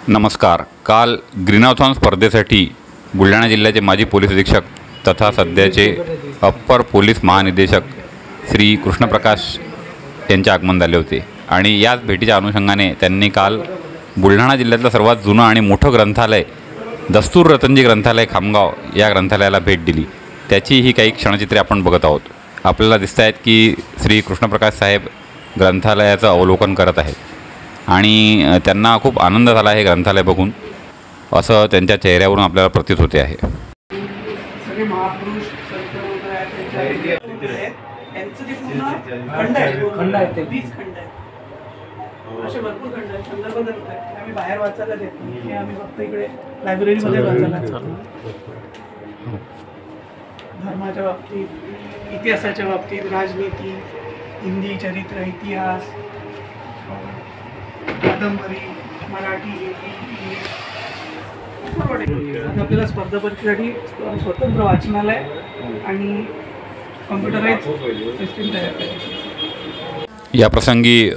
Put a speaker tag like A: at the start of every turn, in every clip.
A: नमस्कार। काल ग्रीनहॉथॉन स्पर्धेसाठी बुलढाणा जिल्ह्याचे माजी पोलीस अधीक्षक तथा सध्याचे अप्पर पोलीस महानिदेशक श्री कृष्णप्रकाश यांचे आगमन झाले होते आणि याच भेटीच्या अनुषंगाने त्यांनी काल बुलढाणा जिल्ह्यातलं सर्वात जुनं आणि मोठं ग्रंथालय दस्तूर रतनजी ग्रंथालय खामगाव या ग्रंथालयाला भेट दिली। त्याची ही काही क्षणचित्रे आपण बघत आहोत। आपल्याला दिसत आहेत की श्री कृष्णप्रकाश साहेब ग्रंथालयाचं अवलोकन करत आहेत आणि त्यांना खूप आनंद झाला हे ग्रंथालय बघून, असं त्यांच्या चेहऱ्यावरून आपल्याला प्रतीत होते आहे।
B: सगळे महापुरुष यांचं जे पूर्ण खंड आहे ते 20 खंड आहेत, असे भरपूर खंड आहेत, संदर्भ देत आहेत। आम्ही बाहेर वाचायला देत नाही, हे आम्ही फक्त इकडे लायब्ररीमध्ये वाचायला देतो। धर्माच्या बाबतीत, इतिहासाच्या बाबतीत, राजनीती, हिंदी, चरित्र, इतिहास, कादंबरी, मराठी, आता आपल्याला स्पर्धा परीक्षेसाठी स्वतंत्र वाचनालय आणि कॉम्प्युटराइज सिस्टीम तयार करायची।
A: या प्रसंगी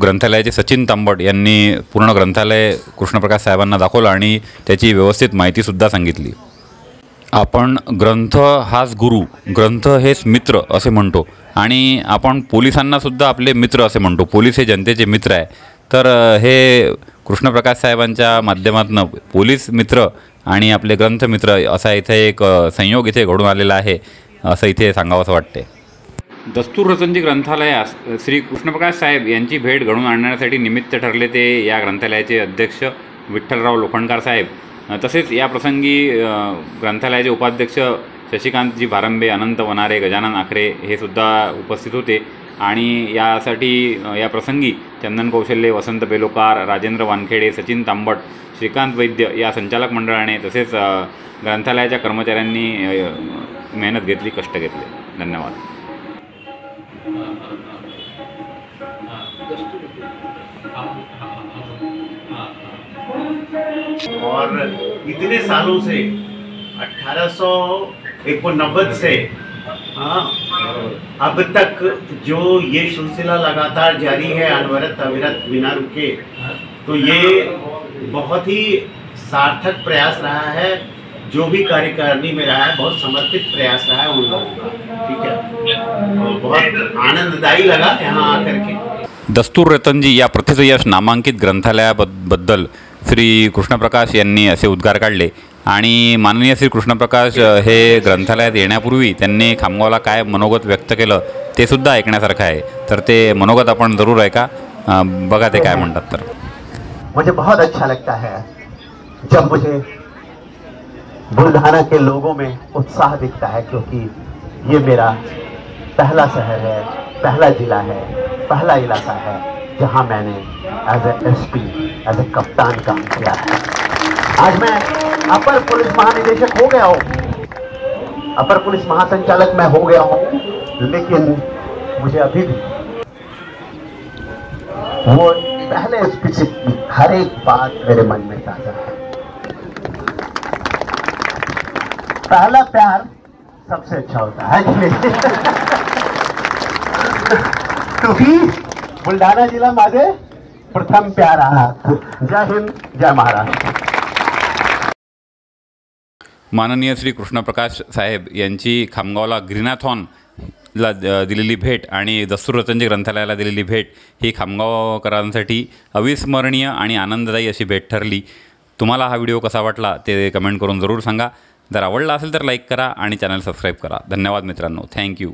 A: ग्रंथालयाचे सचिन तांबट यांनी पूर्ण ग्रंथालय कृष्णप्रकाश साहेबांना दाखवलं आणि त्याची व्यवस्थित माहितीसुद्धा सांगितली। आपण ग्रंथ हाच गुरु, ग्रंथ हेच मित्र असे म्हणतो आणि आपण पोलिसांनासुद्धा आपले मित्र असे म्हणतो। पोलीस हे जनतेचे मित्र आहे, तर हे कृष्णप्रकाश साहेबांच्या माध्यमातून पोलीस मित्र आणि आपले ग्रंथ मित्र असा इथे एक संयोग इथे घडून आलेला आहे, असं इथे सांगावंसं वाटते। दस्तूर रतनजी ग्रंथालयास श्री कृष्णप्रकाश साहेब यांची भेट घडवून आणण्यासाठी निमित्त ठरले ते या ग्रंथालयाचे अध्यक्ष विठ्ठलराव लोखंडकर साहेब, तसेच या प्रसंगी ग्रंथालयाचे उपाध्यक्ष शशिकांतजी भारंबे, अनंत वनारे, गजानन आखरे हे सुद्धा उपस्थित होते आणि यासाठी या प्रसंगी चंदन कौशल्य, वसंत बेलोकार, राजेंद्र वानखेडे, सचिन तांबट, श्रीकांत वैद्य या संचालक मंडळाने तसेच ग्रंथालयाच्या कर्मचाऱ्यांनी मेहनत घेतली, कष्ट घेतले। धन्यवाद।
C: और इतने सालों से 1889 से अब तक जो ये सिलसिला लगातार जारी है, अनवरत अविरत बिना रुके, तो ये बहुत ही सार्थक प्रयास रहा है। जो भी कार्यकारिणी में रहा है, बहुत समर्पित प्रयास रहा है उन लोगों का। ठीक है, बहुत आनंददायी लगा यहाँ आकर के।
A: दस्तूर रतनजी या प्रथितयश नामांकित ग्रंथालयाबद्दल श्री कृष्णप्रकाश यांनी असे उद्गार काढले आणि माननीय श्री कृष्णप्रकाश हे ग्रंथालयात येण्यापूर्वी त्यांनी खामगावला काय मनोगत व्यक्त केलं ते सुद्धा ऐकण्यासारखं आहे, तर ते मनोगत आपण जरूर ऐका, बघा ते काय म्हणतात। तर
D: मुझे बहुत अच्छा लगता है जब मुझे बुलढाना के लोगों में उत्साह दिखता है, क्योंकि ये मेरा पहला शहर है, पहला जिला है, पहला इलाका है जहां मैंने as a SP, as a कप्तान काम किया है। आज मैं अपर पुलिस महानिदेशक हो गया हूँ, अपर पुलिस महासंचालक मैं हो गया हूँ, लेकिन मुझे अभी भी वो पहले एसपी से हर एक बात मेरे मन में ताजा है। पहला प्यार सबसे अच्छा होता है क्योंकि बुलढाणा जिला माझे प्रथम प्यार आहात। जय हिंद, जय महाराष्ट्र।
A: माननीय श्री कृष्णप्रकाश साहेब यांची खामगावला ग्रीनहॉथॉनला दिलेली भेट आणि दस्तूर रतनजी ग्रंथालयाला दिलेली भेट ही खामगावकरांसाठी अविस्मरणीय आणि आनंददायी अशी भेट ठरली। तुम्हाला हा व्हिडिओ कसा वाटला ते कमेंट करून जरूर सांगा। जर आवडला असेल तर लाईक करा आणि चॅनल सबस्क्राईब करा। धन्यवाद मित्रांनो, थँक्यू।